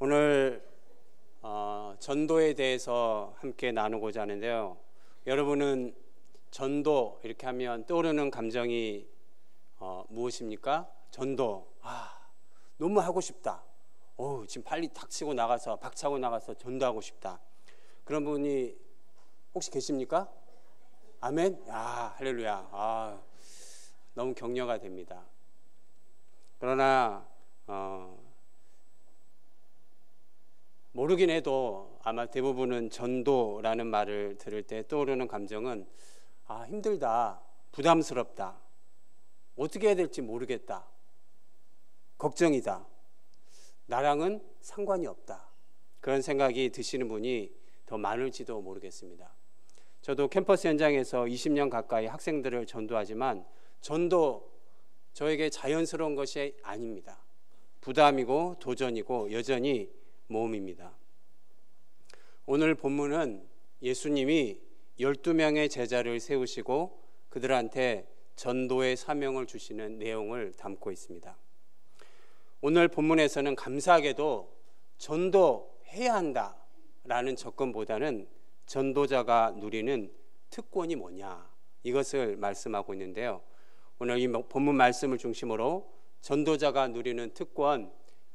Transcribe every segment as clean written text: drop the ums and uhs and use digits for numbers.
오늘 전도에 대해서 함께 나누고자 하는데요. 여러분은 전도 이렇게 하면 떠오르는 감정이 무엇입니까? 전도. 너무 하고 싶다. 지금 빨리 박차고 나가서 전도하고 싶다. 그런 분이 혹시 계십니까? 아멘? 할렐루야. 너무 격려가 됩니다. 그러나 모르긴 해도 아마 대부분은 전도라는 말을 들을 때 떠오르는 감정은 힘들다, 부담스럽다, 어떻게 해야 될지 모르겠다, 걱정이다, 나랑은 상관이 없다, 그런 생각이 드시는 분이 더 많을지도 모르겠습니다. 저도 캠퍼스 현장에서 20년 가까이 학생들을 전도하지만 전도 저에게 자연스러운 것이 아닙니다. 부담이고 도전이고 여전히 모험입니다. 오늘 본문은 예수님이 12명의 제자를 세우시고 그들한테 전도의 사명을 주시는 내용을 담고 있습니다. 오늘 본문에서는 감사하게도 전도해야 한다라는 접근보다는 전도자가 누리는 특권이 뭐냐, 이것을 말씀하고 있는데요. 오늘 이 본문 말씀을 중심으로 전도자가 누리는 특권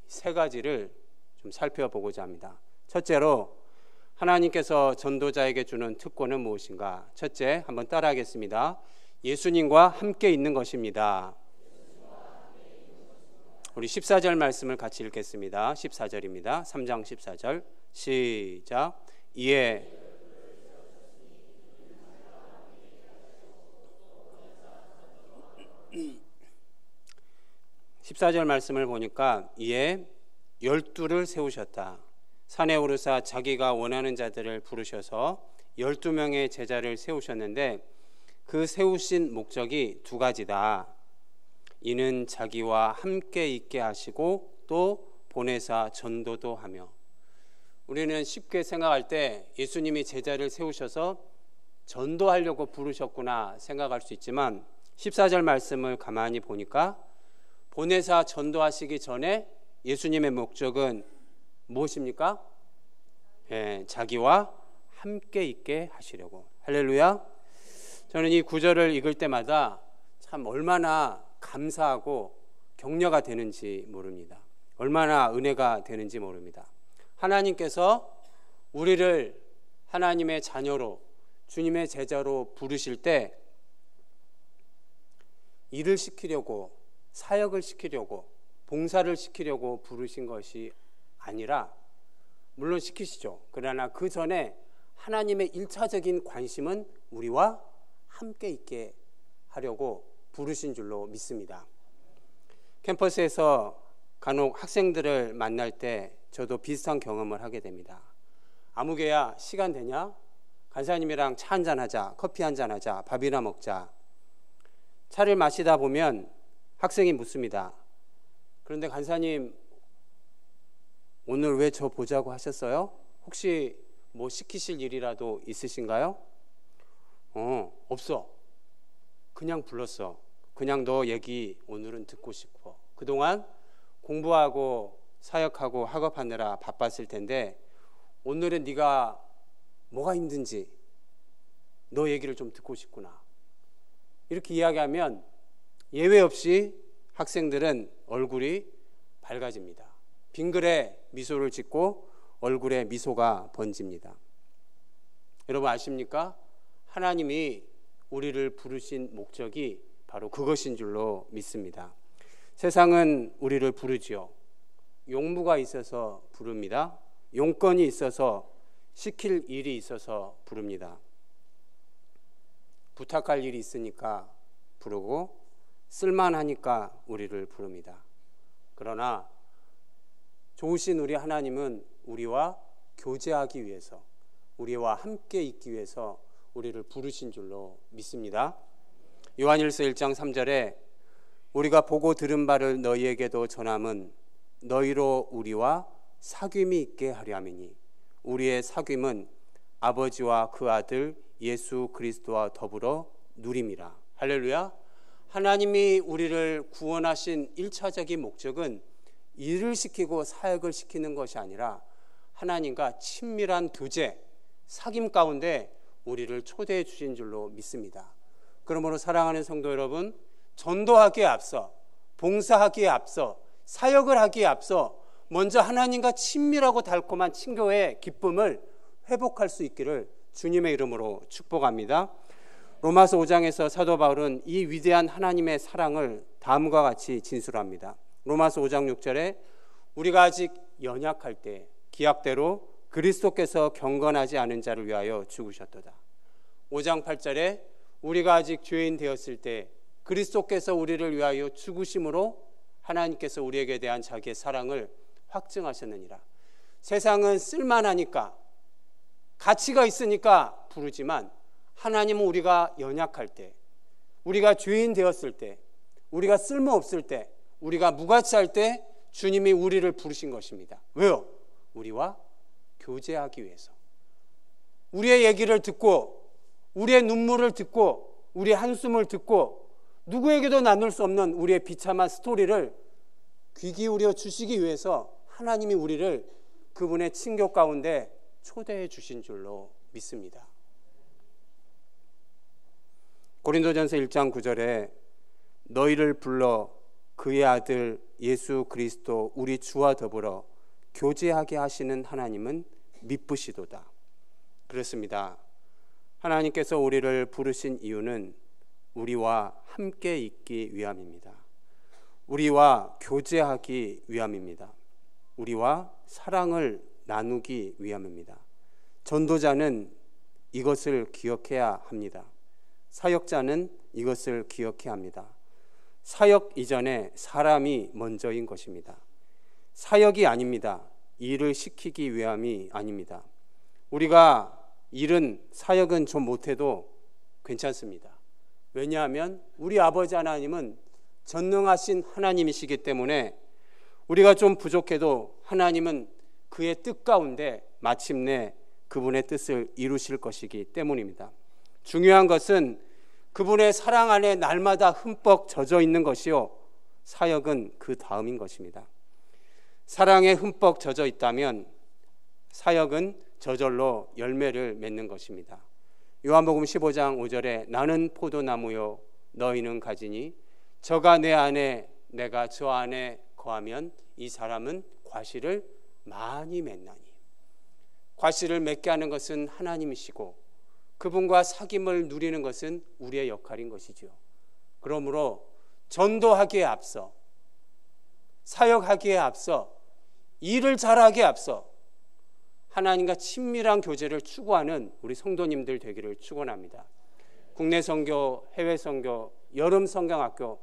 3가지를 좀 살펴보고자 합니다. 첫째로 하나님께서 전도자에게 주는 특권은 무엇인가? 첫째, 한번 따라하겠습니다. 예수님과 함께 있는 것입니다. 우리 14절 말씀을 같이 읽겠습니다. 14절입니다. 3장 14절 시작. 이에 14절 말씀을 보니까 이에 12를 세우셨다. 산에 오르사 자기가 원하는 자들을 부르셔서 12명의 제자를 세우셨는데 그 세우신 목적이 2가지다. 이는 자기와 함께 있게 하시고 또 보내사 전도도 하며. 우리는 쉽게 생각할 때 예수님이 제자를 세우셔서 전도하려고 부르셨구나 생각할 수 있지만 14절 말씀을 가만히 보니까 보내사 전도하시기 전에 예수님의 목적은 무엇입니까? 자기와 함께 있게 하시려고. 할렐루야. 저는 이 구절을 읽을 때마다 참 얼마나 감사하고 격려가 되는지 모릅니다. 얼마나 은혜가 되는지 모릅니다. 하나님께서 우리를 하나님의 자녀로, 주님의 제자로 부르실 때 일을 시키려고, 사역을 시키려고, 봉사를 시키려고 부르신 것이 아니라, 물론 시키시죠. 그러나 그 전에 하나님의 1차적인 관심은 우리와 함께 있게 하려고 부르신 줄로 믿습니다. 캠퍼스에서 간혹 학생들을 만날 때 저도 비슷한 경험을 하게 됩니다. 아무개야 시간 되냐? 간사님이랑 차 한잔 하자, 커피 한잔 하자, 밥이나 먹자. 차를 마시다 보면 학생이 묻습니다. 그런데 간사님, 오늘 왜 저 보자고 하셨어요? 혹시 뭐 시키실 일이라도 있으신가요? 없어. 그냥 불렀어. 그냥 너 얘기 오늘은 듣고 싶어. 그동안 공부하고 사역하고 학업하느라 바빴을 텐데 오늘은 네가 뭐가 힘든지 너 얘기를 좀 듣고 싶구나. 이렇게 이야기하면 예외 없이 학생들은 얼굴이 밝아집니다. 빙그레 미소를 짓고 얼굴에 미소가 번집니다. 여러분 아십니까? 하나님이 우리를 부르신 목적이 바로 그것인 줄로 믿습니다. 세상은 우리를 부르지요. 용무가 있어서 부릅니다. 용건이 있어서, 시킬 일이 있어서 부릅니다. 부탁할 일이 있으니까 부르고 쓸만하니까 우리를 부릅니다. 그러나 좋으신 우리 하나님은 우리와 교제하기 위해서, 우리와 함께 있기 위해서 우리를 부르신 줄로 믿습니다. 요한일서 1장 3절에 우리가 보고 들은 바를 너희에게도 전함은 너희로 우리와 사귐이 있게 하려 함이니 우리의 사귐은 아버지와 그 아들 예수 그리스도와 더불어 누림이라. 할렐루야. 하나님이 우리를 구원하신 1차적인 목적은 일을 시키고 사역을 시키는 것이 아니라 하나님과 친밀한 교제, 사귐 가운데 우리를 초대해 주신 줄로 믿습니다. 그러므로 사랑하는 성도 여러분, 전도하기에 앞서, 봉사하기에 앞서, 사역을 하기에 앞서 먼저 하나님과 친밀하고 달콤한 친교의 기쁨을 회복할 수 있기를 주님의 이름으로 축복합니다. 로마서 5장에서 사도 바울은 이 위대한 하나님의 사랑을 다음과 같이 진술합니다. 로마서 5장 6절에 우리가 아직 연약할 때 기약대로 그리스도께서 경건하지 않은 자를 위하여 죽으셨도다. 5장 8절에 우리가 아직 죄인 되었을 때 그리스도께서 우리를 위하여 죽으심으로 하나님께서 우리에게 대한 자기의 사랑을 확증하셨느니라. 세상은 쓸만하니까 가치가 있으니까 부르지만 하나님은 우리가 연약할 때, 우리가 죄인 되었을 때, 우리가 쓸모없을 때, 우리가 무가치할 때 주님이 우리를 부르신 것입니다. 왜요? 우리와 교제하기 위해서. 우리의 얘기를 듣고 우리의 눈물을 듣고 우리의 한숨을 듣고 누구에게도 나눌 수 없는 우리의 비참한 스토리를 귀 기울여 주시기 위해서 하나님이 우리를 그분의 친교 가운데 초대해 주신 줄로 믿습니다. 고린도전서 1장 9절에 너희를 불러 그의 아들 예수 그리스도 우리 주와 더불어 교제하게 하시는 하나님은 미쁘시도다. 그렇습니다. 하나님께서 우리를 부르신 이유는 우리와 함께 있기 위함입니다. 우리와 교제하기 위함입니다. 우리와 사랑을 나누기 위함입니다. 전도자는 이것을 기억해야 합니다. 사역자는 이것을 기억해야 합니다. 사역 이전에 사람이 먼저인 것입니다. 사역이 아닙니다. 일을 시키기 위함이 아닙니다. 우리가 일은 사역은 좀 못해도 괜찮습니다. 왜냐하면 우리 아버지 하나님은 전능하신 하나님이시기 때문에 우리가 좀 부족해도 하나님은 그의 뜻 가운데 마침내 그분의 뜻을 이루실 것이기 때문입니다. 중요한 것은 그분의 사랑 안에 날마다 흠뻑 젖어 있는 것이요, 사역은 그 다음인 것입니다. 사랑에 흠뻑 젖어 있다면 사역은 저절로 열매를 맺는 것입니다. 요한복음 15장 5절에 나는 포도나무요 너희는 가지니 저가 내 안에 내가 저 안에 거하면 이 사람은 과실을 많이 맺나니. 과실을 맺게 하는 것은 하나님이시고 그분과 사귐을 누리는 것은 우리의 역할인 것이죠. 그러므로 전도하기에 앞서, 사역하기에 앞서, 일을 잘하기에 앞서 하나님과 친밀한 교제를 추구하는 우리 성도님들 되기를 축원합니다. 국내 선교, 해외 선교, 여름 성경학교,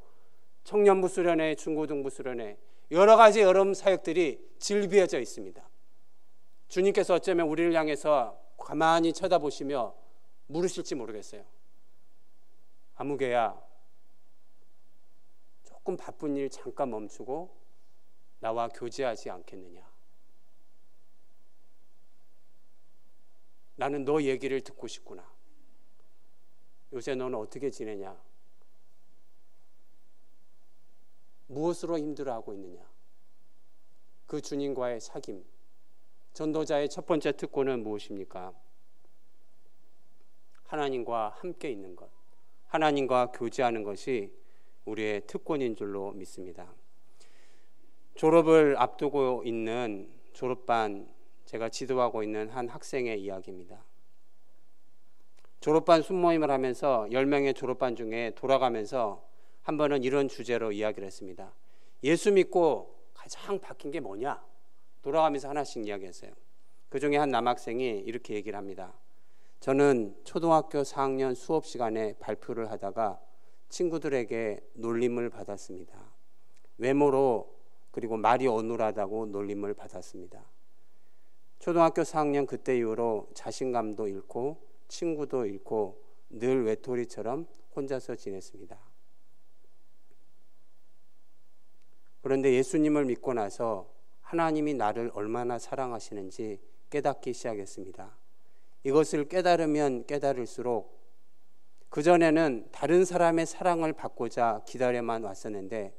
청년부 수련회, 중고등부 수련회, 여러 가지 여름 사역들이 질비해져 있습니다. 주님께서 어쩌면 우리를 향해서 가만히 쳐다보시며 물으실지 모르겠어요. 아무개야, 조금 바쁜 일 잠깐 멈추고 나와 교제하지 않겠느냐. 나는 너 얘기를 듣고 싶구나. 요새 너는 어떻게 지내냐? 무엇으로 힘들어하고 있느냐? 그 주님과의 사귐, 전도자의 첫 번째 특권은 무엇입니까? 하나님과 함께 있는 것, 하나님과 교제하는 것이 우리의 특권인 줄로 믿습니다. 졸업을 앞두고 있는 졸업반, 제가 지도하고 있는 한 학생의 이야기입니다. 졸업반 순모임을 하면서 10명의 졸업반 중에 돌아가면서 한 번은 이런 주제로 이야기를 했습니다. 예수 믿고 가장 바뀐 게 뭐냐? 돌아가면서 하나씩 이야기했어요. 그 중에 한 남학생이 이렇게 얘기를 합니다. 저는 초등학교 4학년 수업 시간에 발표를 하다가 친구들에게 놀림을 받았습니다. 외모로 그리고 말이 어눌하다고 놀림을 받았습니다. 초등학교 4학년 그때 이후로 자신감도 잃고 친구도 잃고 늘 외톨이처럼 혼자서 지냈습니다. 그런데 예수님을 믿고 나서 하나님이 나를 얼마나 사랑하시는지 깨닫기 시작했습니다. 이것을 깨달으면 깨달을수록 그전에는 다른 사람의 사랑을 받고자 기다려만 왔었는데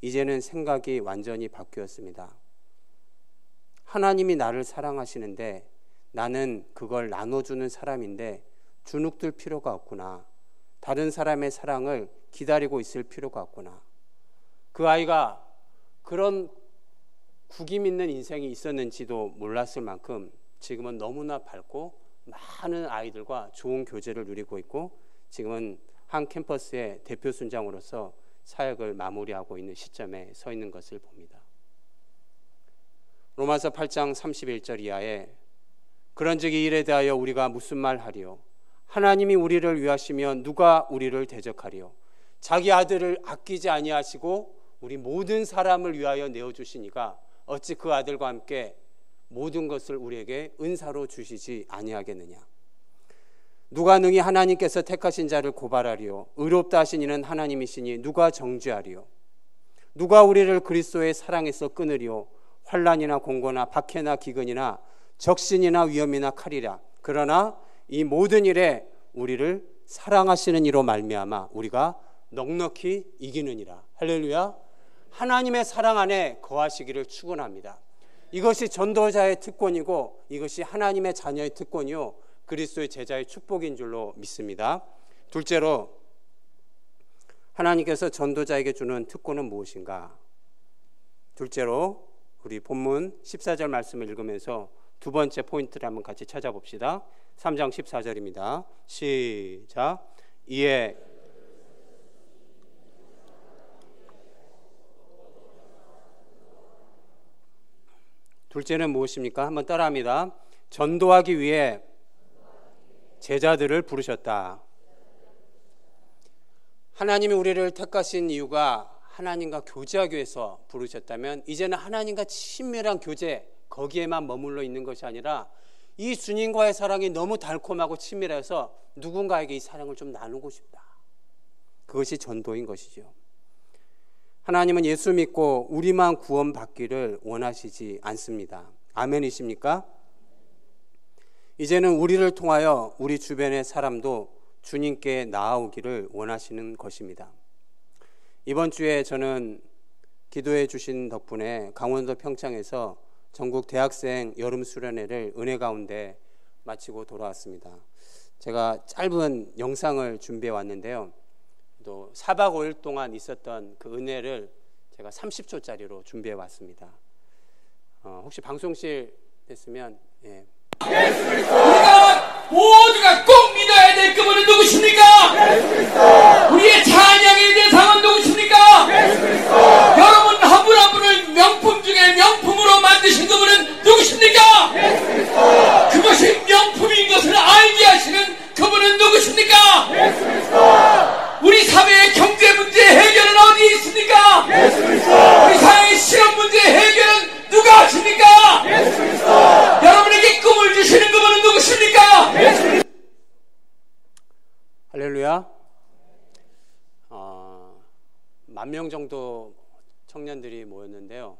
이제는 생각이 완전히 바뀌었습니다. 하나님이 나를 사랑하시는데 나는 그걸 나눠주는 사람인데 주눅들 필요가 없구나. 다른 사람의 사랑을 기다리고 있을 필요가 없구나. 그 아이가 그런 구김 있는 인생이 있었는지도 몰랐을 만큼 지금은 너무나 밝고 많은 아이들과 좋은 교제를 누리고 있고 지금은 한 캠퍼스의 대표 순장으로서 사역을 마무리하고 있는 시점에 서 있는 것을 봅니다. 로마서 8장 31절 이하에 그런즉 이 일에 대하여 우리가 무슨 말 하리요? 하나님이 우리를 위하시면 누가 우리를 대적하리요? 자기 아들을 아끼지 아니하시고 우리 모든 사람을 위하여 내어주시니가 어찌 그 아들과 함께 모든 것을 우리에게 은사로 주시지 아니하겠느냐? 누가 능히 하나님께서 택하신 자를 고발하리요? 의롭다 하신 이는 하나님이시니 누가 정죄하리요? 누가 우리를 그리스도의 사랑에서 끊으리요? 환난이나 공고나 박해나 기근이나 적신이나 위험이나 칼이라. 그러나 이 모든 일에 우리를 사랑하시는 이로 말미암아 우리가 넉넉히 이기느니라. 할렐루야. 하나님의 사랑 안에 거하시기를 축원합니다. 이것이 전도자의 특권이고 이것이 하나님의 자녀의 특권이요 그리스도의 제자의 축복인 줄로 믿습니다. 둘째로 하나님께서 전도자에게 주는 특권은 무엇인가? 둘째로 우리 본문 14절 말씀을 읽으면서 두 번째 포인트를 한번 같이 찾아봅시다. 3장 14절입니다. 시작. 이에 둘째는 무엇입니까? 한번 따라합니다. 전도하기 위해 제자들을 부르셨다. 하나님이 우리를 택하신 이유가 하나님과 교제하기 위해서 부르셨다면 이제는 하나님과 친밀한 교제 거기에만 머물러 있는 것이 아니라 이 주님과의 사랑이 너무 달콤하고 친밀해서 누군가에게 이 사랑을 좀 나누고 싶다. 그것이 전도인 것이죠. 하나님은 예수 믿고 우리만 구원받기를 원하시지 않습니다. 아멘이십니까? 이제는 우리를 통하여 우리 주변의 사람도 주님께 나아오기를 원하시는 것입니다. 이번 주에 저는 기도해 주신 덕분에 강원도 평창에서 전국 대학생 여름 수련회를 은혜 가운데 마치고 돌아왔습니다. 제가 짧은 영상을 준비해 왔는데요. 또 4박 5일 동안 있었던 그 은혜를 제가 30초짜리로 준비해 왔습니다. 혹시 방송실 됐으면 예. 예수 그리스도! 우리가 모두가 꼭 믿어야 될 그분은 누구십니까? 예수 그리스도! 우리의 찬양의 대상은 누구십니까? 예수 그리스도! 여러분 한 분 한 분을 명품 중에 명품으로 만드신 그분은 누구십니까? 예수 그리스도! 그것이 명품인 것을 알게 하시는 그분은 누구십니까? 예수 그리스도! 우리 사회의 경제 문제 해결은 어디에 있습니까? 예수 그리스도! 우리 사회의 실업 문제 해결은 누가 하십니까? 예수 그리스도! 여러분에게 꿈을 주시는 그분은 누구십니까? 예수 그리스도! 할렐루야. 10,000명 정도 청년들이 모였는데요.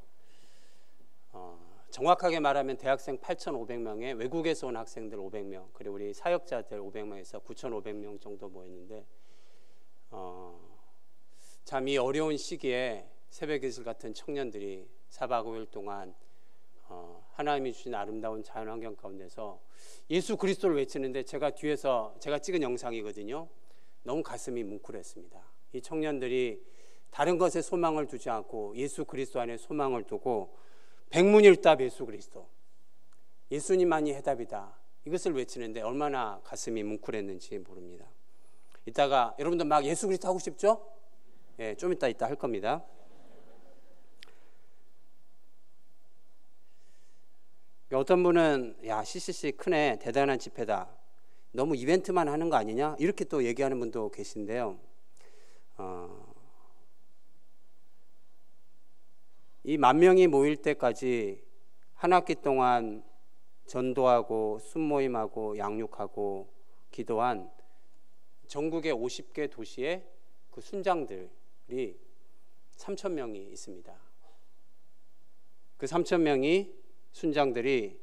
정확하게 말하면 대학생 8,500명에 외국에서 온 학생들 500명, 그리고 우리 사역자들 500명에서 9,500명 정도 모였는데 참 이 어려운 시기에 새벽이슬 같은 청년들이 4박 5일 동안 하나님이 주신 아름다운 자연환경 가운데서 예수 그리스도를 외치는데 제가 뒤에서 제가 찍은 영상이거든요. 너무 가슴이 뭉클했습니다. 이 청년들이 다른 것에 소망을 두지 않고 예수 그리스도 안에 소망을 두고 백문일답 예수 그리스도, 예수님만이 해답이다, 이것을 외치는데 얼마나 가슴이 뭉클했는지 모릅니다. 이따가 여러분들 막 예수 그리스도 하고 싶죠? 예, 좀 이따 할 겁니다. 어떤 분은 야 CCC 크네, 대단한 집회다, 너무 이벤트만 하는 거 아니냐, 이렇게 또 얘기하는 분도 계신데요. 이 10,000명이 모일 때까지 한 학기 동안 전도하고 순모임하고 양육하고 기도한 전국의 50개 도시의 그 순장들이 3,000명이 있습니다. 그 3,000명이 순장들이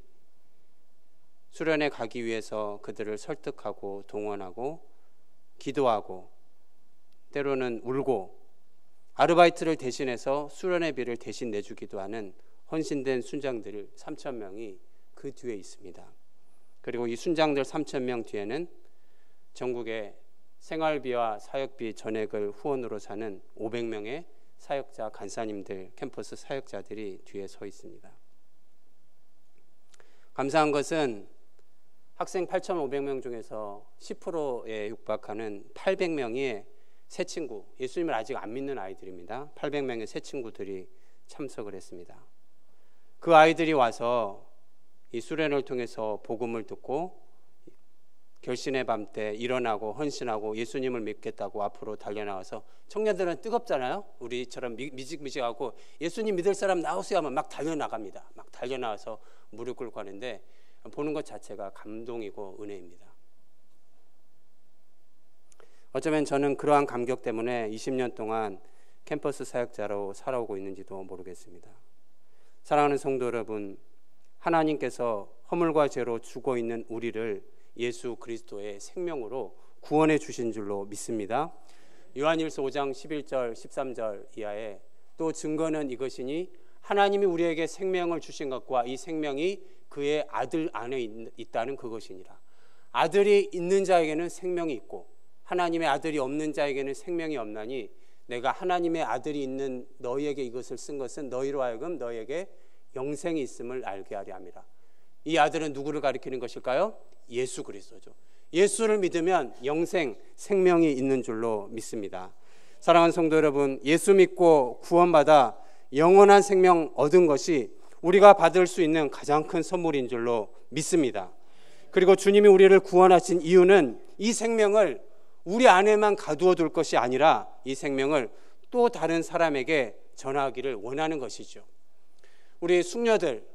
수련회 가기 위해서 그들을 설득하고 동원하고 기도하고 때로는 울고 아르바이트를 대신해서 수련회비를 대신 내주기도 하는 헌신된 순장들 3,000명이 그 뒤에 있습니다. 그리고 이 순장들 3,000명 뒤에는 전국의 생활비와 사역비 전액을 후원으로 사는 500명의 사역자 간사님들, 캠퍼스 사역자들이 뒤에 서 있습니다. 감사한 것은 학생 8,500명 중에서 10%에 육박하는 800명의 새 친구, 예수님을 아직 안 믿는 아이들입니다. 800명의 새 친구들이 참석을 했습니다. 그 아이들이 와서 이 수련을 통해서 복음을 듣고 결신의 밤 때 일어나고 헌신하고 예수님을 믿겠다고 앞으로 달려나와서, 청년들은 뜨겁잖아요. 우리처럼 미직미직하고 예수님 믿을 사람 나오세요 하면 막 달려나갑니다. 막 달려나와서 무릎 꿇고 하는데 보는 것 자체가 감동이고 은혜입니다. 어쩌면 저는 그러한 감격 때문에 20년 동안 캠퍼스 사역자로 살아오고 있는지도 모르겠습니다. 사랑하는 성도 여러분, 하나님께서 허물과 죄로 죽어 있는 우리를 예수 그리스도의 생명으로 구원해 주신 줄로 믿습니다. 요한일서 5장 11절 13절 이하에 또 증거는 이것이니 하나님이 우리에게 생명을 주신 것과 이 생명이 그의 아들 안에 있다는 그것이니라. 아들이 있는 자에게는 생명이 있고 하나님의 아들이 없는 자에게는 생명이 없나니 내가 하나님의 아들이 있는 너희에게 이것을 쓴 것은 너희로 하여금 너희에게 영생이 있음을 알게 하려 함이라. 이 아들은 누구를 가리키는 것일까요? 예수 그리스도죠. 예수를 믿으면 영생, 생명이 있는 줄로 믿습니다. 사랑하는 성도 여러분, 예수 믿고 구원받아 영원한 생명 얻은 것이 우리가 받을 수 있는 가장 큰 선물인 줄로 믿습니다. 그리고 주님이 우리를 구원하신 이유는 이 생명을 우리 안에만 가두어 둘 것이 아니라 이 생명을 또 다른 사람에게 전하기를 원하는 것이죠. 우리 숙녀들,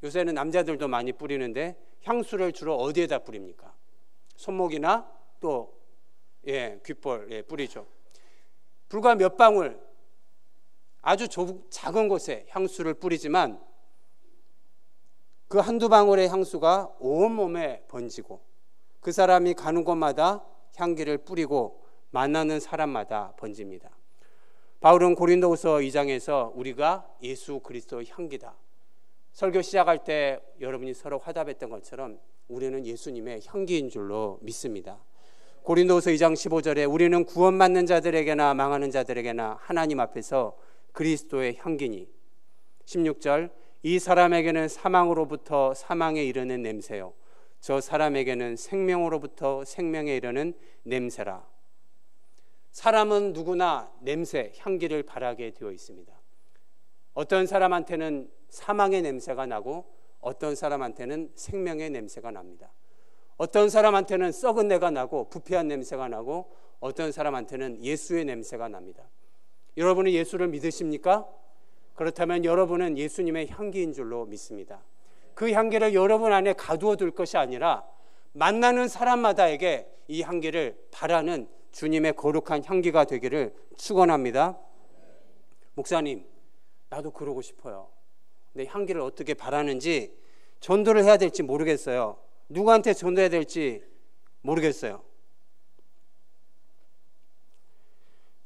요새는 남자들도 많이 뿌리는데 향수를 주로 어디에다 뿌립니까? 손목이나 또 귓볼에 뿌리죠. 불과 몇 방울 아주 작은 곳에 향수를 뿌리지만 그 한두 방울의 향수가 온몸에 번지고 그 사람이 가는 곳마다 향기를 뿌리고 만나는 사람마다 번집니다. 바울은 고린도후서 2장에서 우리가 예수 그리스도의 향기다. 설교 시작할 때 여러분이 서로 화답했던 것처럼 우리는 예수님의 향기인 줄로 믿습니다. 고린도후서 2장 15절에 우리는 구원받는 자들에게나 망하는 자들에게나 하나님 앞에서 그리스도의 향기니, 16절 이 사람에게는 사망으로부터 사망에 이르는 냄새요 저 사람에게는 생명으로부터 생명에 이르는 냄새라. 사람은 누구나 냄새, 향기를 바라게 되어 있습니다. 어떤 사람한테는 사망의 냄새가 나고 어떤 사람한테는 생명의 냄새가 납니다. 어떤 사람한테는 썩은 내가 나고 부패한 냄새가 나고 어떤 사람한테는 예수의 냄새가 납니다. 여러분은 예수를 믿으십니까? 그렇다면 여러분은 예수님의 향기인 줄로 믿습니다. 그 향기를 여러분 안에 가두어 둘 것이 아니라 만나는 사람마다에게 이 향기를 바라는 주님의 거룩한 향기가 되기를 축원합니다. 목사님, 나도 그러고 싶어요. 내 향기를 어떻게 바라는지 전도를 해야 될지 모르겠어요. 누구한테 전도해야 될지 모르겠어요.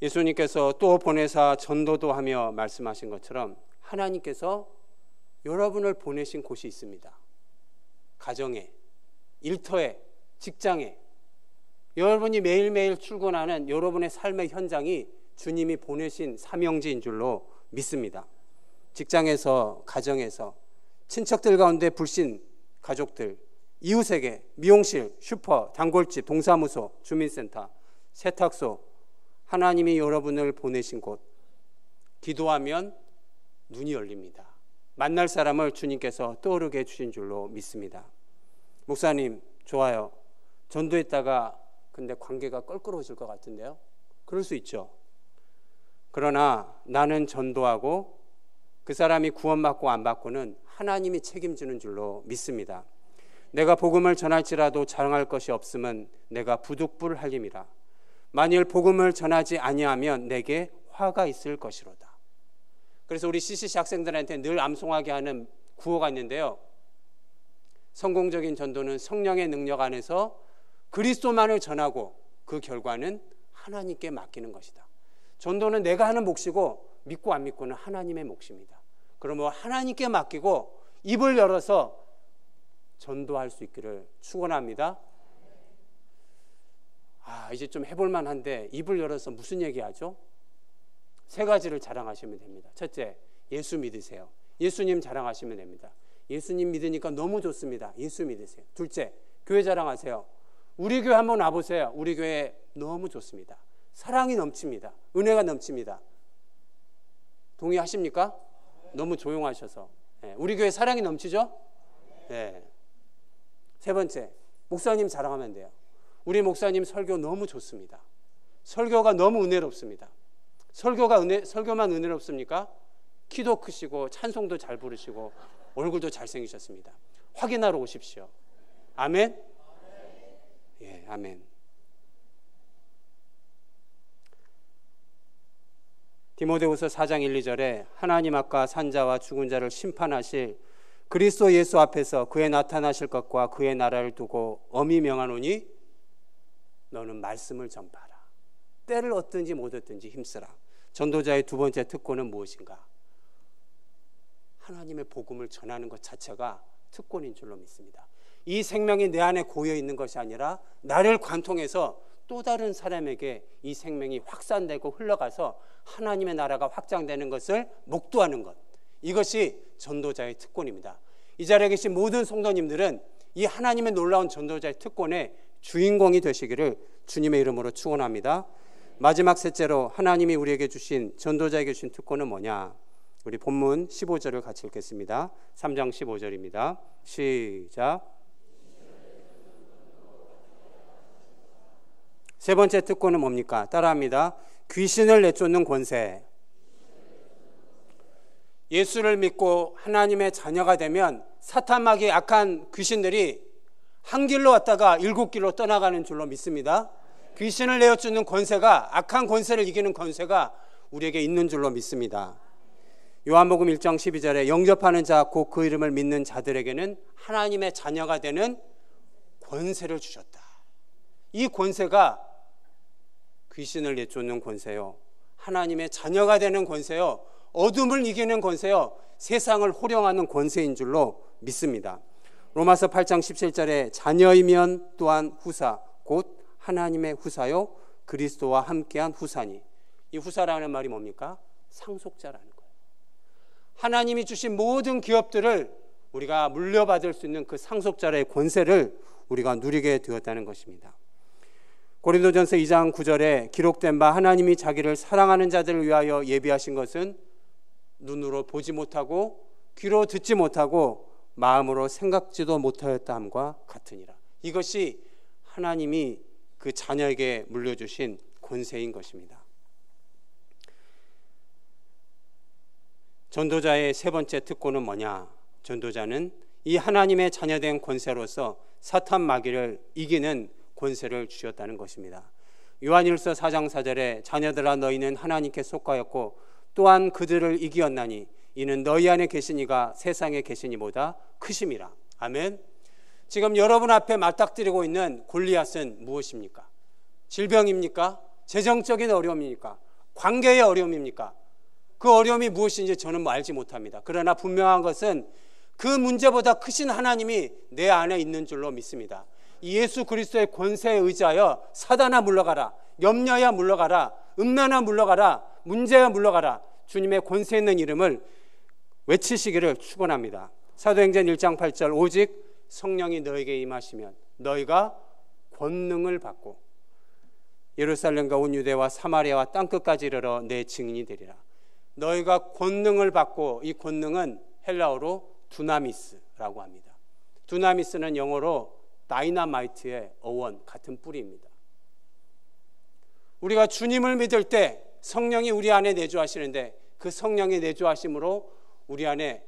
예수님께서 또 보내사 전도도 하며 말씀하신 것처럼 하나님께서 여러분을 보내신 곳이 있습니다. 가정에, 일터에, 직장에, 여러분이 매일매일 출근하는 여러분의 삶의 현장이 주님이 보내신 사명지인 줄로 믿습니다. 직장에서, 가정에서, 친척들 가운데 불신 가족들, 이웃에게 미용실, 슈퍼, 단골집, 동사무소, 주민센터, 세탁소, 하나님이 여러분을 보내신 곳, 기도하면 눈이 열립니다. 만날 사람을 주님께서 떠오르게 해주신 줄로 믿습니다. 목사님, 좋아요. 전도했다가 근데 관계가 껄끄러워질 것 같은데요? 그럴 수 있죠. 그러나 나는 전도하고 그 사람이 구원받고 안 받고는 하나님이 책임지는 줄로 믿습니다. 내가 복음을 전할지라도 자랑할 것이 없으면 내가 부득불 할림이라. 만일 복음을 전하지 아니하면 내게 화가 있을 것이로다. 그래서 우리 CCC 학생들한테 늘 암송하게 하는 구호가 있는데요. 성공적인 전도는 성령의 능력 안에서 그리스도만을 전하고 그 결과는 하나님께 맡기는 것이다. 전도는 내가 하는 몫이고 믿고 안 믿고는 하나님의 몫입니다. 그러면 하나님께 맡기고 입을 열어서 전도할 수 있기를 축원합니다. 이제 좀 해볼 만한데 입을 열어서 무슨 얘기하죠? 세 가지를 자랑하시면 됩니다. 첫째, 예수 믿으세요. 예수님 자랑하시면 됩니다. 예수님 믿으니까 너무 좋습니다. 예수 믿으세요. 둘째, 교회 자랑하세요. 우리 교회 한번 와보세요. 우리 교회 너무 좋습니다. 사랑이 넘칩니다. 은혜가 넘칩니다. 동의하십니까? 너무 조용하셔서. 우리 교회 사랑이 넘치죠? 네. 세 번째, 목사님 자랑하면 돼요. 우리 목사님 설교 너무 좋습니다. 설교가 너무 은혜롭습니다. 설교만 은혜롭습니까? 키도 크시고 찬송도 잘 부르시고 얼굴도 잘생기셨습니다. 확인하러 오십시오. 아멘? 예, 아멘. 디모데후서 4장 1, 2절에 하나님 앞과 산자와 죽은 자를 심판하실 그리스도 예수 앞에서 그의 나타나실 것과 그의 나라를 두고 엄히 명하노니 너는 말씀을 전파하라. 때를 얻든지 못 얻든지 힘쓰라. 전도자의 두 번째 특권은 무엇인가? 하나님의 복음을 전하는 것 자체가 특권인 줄로 믿습니다. 이 생명이 내 안에 고여 있는 것이 아니라 나를 관통해서 또 다른 사람에게 이 생명이 확산되고 흘러가서 하나님의 나라가 확장되는 것을 목도하는 것, 이것이 전도자의 특권입니다. 이 자리에 계신 모든 성도님들은 이 하나님의 놀라운 전도자의 특권의 주인공이 되시기를 주님의 이름으로 축원합니다. 마지막 셋째로 하나님이 우리에게 주신 전도자에게 주신 특권은 뭐냐? 우리 본문 15절을 같이 읽겠습니다. 3장 15절입니다. 시작. 세 번째 특권은 뭡니까? 따라합니다. 귀신을 내쫓는 권세. 예수를 믿고 하나님의 자녀가 되면 사탄 마귀의 악한 귀신들이 한 길로 왔다가 7길로 떠나가는 줄로 믿습니다. 귀신을 내어쫓는 권세가, 악한 권세를 이기는 권세가 우리에게 있는 줄로 믿습니다. 요한복음 1장 12절에 영접하는 자 곧 그 이름을 믿는 자들에게는 하나님의 자녀가 되는 권세를 주셨다. 이 권세가 귀신을 내쫓는 권세요, 하나님의 자녀가 되는 권세요, 어둠을 이기는 권세요, 세상을 호령하는 권세인 줄로 믿습니다. 로마서 8장 17절에 자녀이면 또한 후사 곧 하나님의 후사요 그리스도와 함께한 후사니. 이 후사라는 말이 뭡니까? 상속자라는 거예요. 하나님이 주신 모든 기업들을 우리가 물려받을 수 있는 그 상속자의 권세를 우리가 누리게 되었다는 것입니다. 고린도전서 2장 9절에 기록된 바 하나님이 자기를 사랑하는 자들을 위하여 예비하신 것은 눈으로 보지 못하고 귀로 듣지 못하고 마음으로 생각지도 못하였다 함과 같으니라. 이것이 하나님이 그 자녀에게 물려주신 권세인 것입니다. 전도자의 세 번째 특권은 뭐냐? 전도자는 이 하나님의 자녀된 권세로서 사탄 마귀를 이기는 권세를 주셨다는 것입니다. 요한일서 4장 4절에 자녀들아 너희는 하나님께 속하였고 또한 그들을 이기었나니 이는 너희 안에 계신 이가 세상에 계신 이보다 크심이라. 아멘. 지금 여러분 앞에 맞닥뜨리고 있는 골리앗은 무엇입니까? 질병입니까? 재정적인 어려움입니까? 관계의 어려움입니까? 그 어려움이 무엇인지 저는 알지 못합니다. 그러나 분명한 것은 그 문제보다 크신 하나님이 내 안에 있는 줄로 믿습니다. 예수 그리스도의 권세에 의지하여 사단아 물러가라, 염려야 물러가라, 음란아 물러가라, 문제야 물러가라, 주님의 권세 있는 이름을 외치시기를 축원합니다. 사도행전 1장 8절 오직 성령이 너에게 임하시면 너희가 권능을 받고 예루살렘과 온 유대와 사마리아와 땅끝까지 이르러 내 증인이 되리라. 너희가 권능을 받고, 이 권능은 헬라어로 두나미스라고 합니다. 두나미스는 영어로 다이나마이트의 어원, 같은 뿌리입니다. 우리가 주님을 믿을 때 성령이 우리 안에 내주하시는데 그 성령의 내주하심으로 우리 안에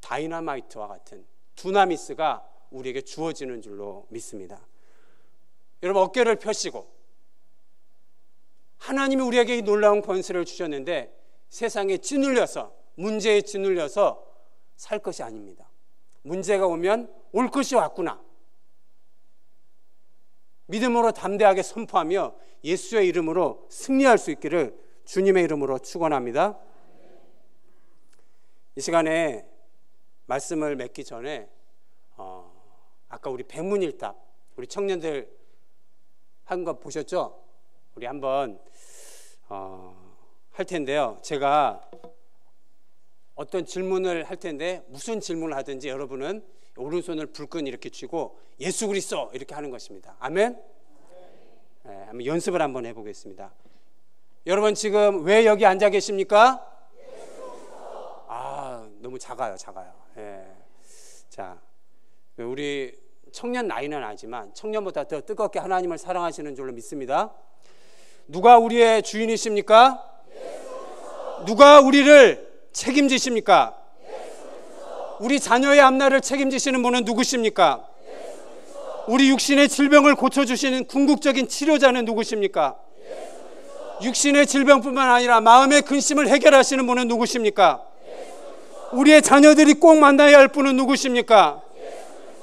다이나마이트와 같은 두나미스가 우리에게 주어지는 줄로 믿습니다. 여러분, 어깨를 펴시고 하나님이 우리에게 이 놀라운 권세를 주셨는데 세상에 짓눌려서, 문제에 짓눌려서 살 것이 아닙니다. 문제가 오면 올 것이 왔구나, 믿음으로 담대하게 선포하며 예수의 이름으로 승리할 수 있기를 주님의 이름으로 축원합니다. 이 시간에 말씀을 맺기 전에 아까 우리 백문일답 우리 청년들 한 거 보셨죠? 우리 한번 할 텐데요. 제가 어떤 질문을 할 텐데 무슨 질문을 하든지 여러분은 오른손을 불끈 이렇게 쥐고 예수 그리스도 이렇게 하는 것입니다. 아멘? 네, 한번 연습을 한번 해보겠습니다. 여러분 지금 왜 여기 앉아 계십니까? 너무 작아요. 네. 자, 우리 청년 나이는 아니지만 청년보다 더 뜨겁게 하나님을 사랑하시는 줄로 믿습니다. 누가 우리의 주인이십니까? 누가 우리를 책임지십니까? 우리 자녀의 앞날을 책임지시는 분은 누구십니까? 우리 육신의 질병을 고쳐주시는 궁극적인 치료자는 누구십니까? 육신의 질병뿐만 아니라 마음의 근심을 해결하시는 분은 누구십니까? 우리의 자녀들이 꼭 만나야 할 분은 누구십니까?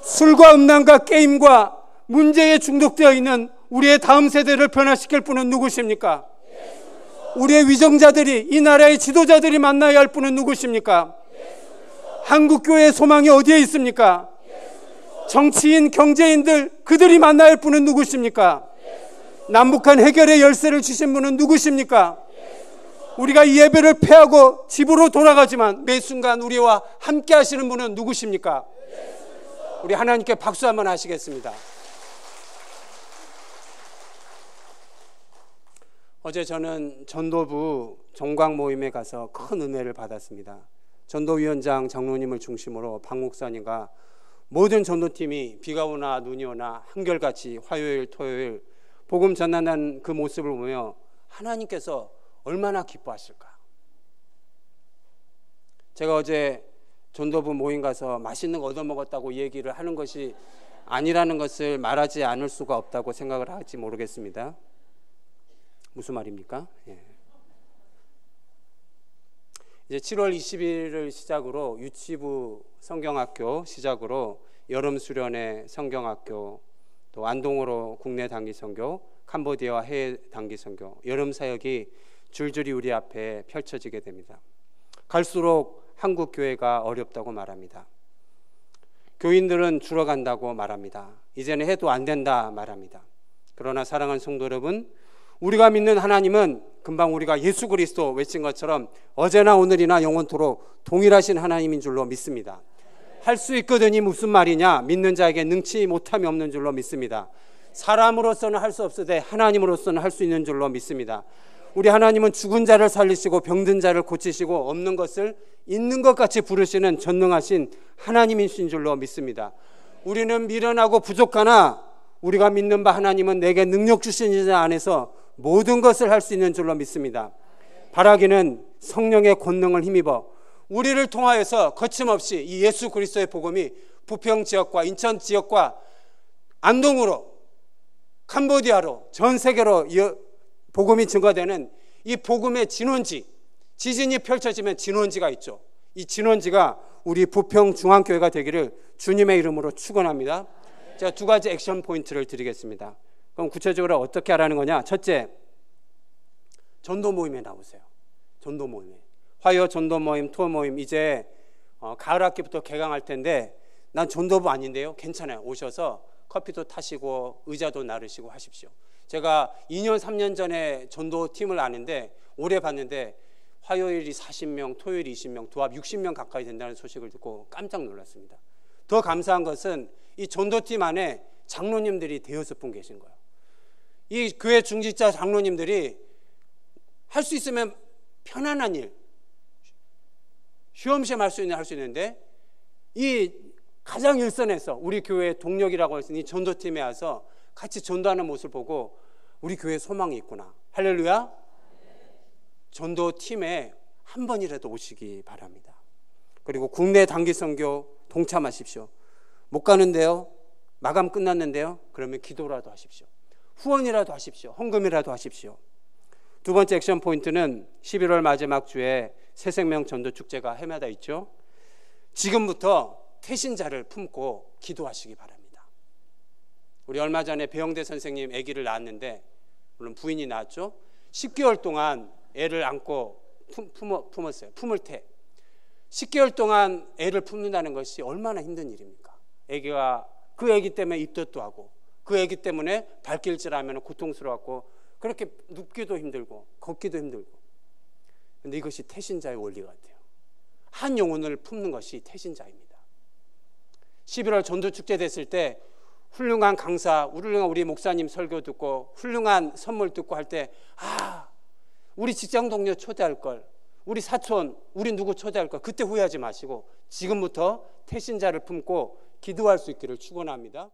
술과 음란과 게임과 문제에 중독되어 있는 우리의 다음 세대를 변화시킬 분은 누구십니까? 우리의 위정자들이, 이 나라의 지도자들이 만나야 할 분은 누구십니까? 한국교회의 소망이 어디에 있습니까? 정치인, 경제인들, 그들이 만나야 할 분은 누구십니까? 남북한 해결의 열쇠를 주신 분은 누구십니까? 우리가 이 예배를 패하고 집으로 돌아가지만 매 순간 우리와 함께 하시는 분은 누구십니까? 우리 하나님께 박수 한번 하시겠습니다. 어제 저는 전도부 종강 모임에 가서 큰 은혜를 받았습니다. 전도위원장 장로님을 중심으로 박 목사님과 모든 전도팀이 비가 오나 눈이 오나 한결같이 화요일 토요일 복음 전하는 그 모습을 보며 하나님께서 얼마나 기뻐하실까. 제가 어제 전도부 모임 가서 맛있는 거 얻어먹었다고 얘기를 하는 것이 아니라는 것을 말하지 않을 수가 없다고 생각을 할지 모르겠습니다. 무슨 말입니까? 예. 이제 7월 20일을 시작으로 유치부 성경학교 시작으로 여름 수련회 성경학교, 또 안동으로 국내 단기 선교, 캄보디아와 해외 단기 선교, 여름 사역이 줄줄이 우리 앞에 펼쳐지게 됩니다. 갈수록 한국 교회가 어렵다고 말합니다. 교인들은 줄어간다고 말합니다. 이제는 해도 안 된다 말합니다. 그러나 사랑하는 성도 여러분, 우리가 믿는 하나님은 금방 우리가 예수 그리스도 외친 것처럼 어제나 오늘이나 영원토록 동일하신 하나님인 줄로 믿습니다. 할 수 있거든이 무슨 말이냐? 믿는 자에게 능치 못함이 없는 줄로 믿습니다. 사람으로서는 할 수 없으되 하나님으로서는 할 수 있는 줄로 믿습니다. 우리 하나님은 죽은 자를 살리시고 병든 자를 고치시고 없는 것을 있는 것 같이 부르시는 전능하신 하나님이신 줄로 믿습니다. 우리는 미련하고 부족하나 우리가 믿는 바 하나님은 내게 능력 주신 자 안에서 모든 것을 할 수 있는 줄로 믿습니다. 바라기는 성령의 권능을 힘입어 우리를 통하여서 거침없이 이 예수 그리스도의 복음이 부평 지역과 인천 지역과 안동으로 캄보디아로 전 세계로 복음이 증거되는 이 복음의 진원지, 지진이 펼쳐지면 진원지가 있죠. 이 진원지가 우리 부평 중앙교회가 되기를 주님의 이름으로 축원합니다. 제가 두 가지 액션 포인트를 드리겠습니다. 그럼 구체적으로 어떻게 하라는 거냐? 첫째, 전도 모임에 나오세요. 전도 모임에. 화요 전도 모임, 투어 모임 이제 가을 학기부터 개강할 텐데 난 전도부 아닌데요. 괜찮아요. 오셔서 커피도 타시고 의자도 나르시고 하십시오. 제가 2년 3년 전에 전도팀을 아는데 올해 봤는데 화요일이 40명, 토요일이 20명, 도합 60명 가까이 된다는 소식을 듣고 깜짝 놀랐습니다. 더 감사한 것은 이 전도팀 안에 장로님들이 대여섯 분 계신 거예요. 이 교회 중직자 장로님들이 할 수 있으면 편안한 일, 쉬엄쉬엄 할 수 있는데 이 가장 일선에서 우리 교회의 동력이라고 할 수 있는 이 전도팀에 와서 같이 전도하는 모습을 보고 우리 교회에 소망이 있구나. 할렐루야. 전도팀에 한 번이라도 오시기 바랍니다. 그리고 국내 단기 선교 동참하십시오. 못 가는데요, 마감 끝났는데요, 그러면 기도라도 하십시오. 후원이라도 하십시오. 헌금이라도 하십시오. 두 번째 액션 포인트는 11월 마지막 주에 새생명 전도축제가 해마다 있죠. 지금부터 태신자를 품고 기도하시기 바랍니다. 우리 얼마 전에 배영대 선생님 아기를 낳았는데, 물론 부인이 낳았죠. 10개월 동안 애를 안고 품었어요. 품을 때 10개월 동안 애를 품는다는 것이 얼마나 힘든 일입니까? 애기가 그 애기 때문에 입덧도 하고 그 애기 때문에 발길질하면 고통스러웠고 그렇게 눕기도 힘들고 걷기도 힘들고. 근데 이것이 태신자의 원리 같아요. 한 영혼을 품는 것이 태신자입니다. 11월 전도축제 됐을 때 훌륭한 강사, 훌륭한 우리 목사님 설교 듣고 훌륭한 선물 듣고 할 때 우리 직장 동료 초대할 걸, 우리 사촌, 우리 누구 초대할 걸 그때 후회하지 마시고 지금부터 태신자를 품고 기도할 수 있기를 축원합니다.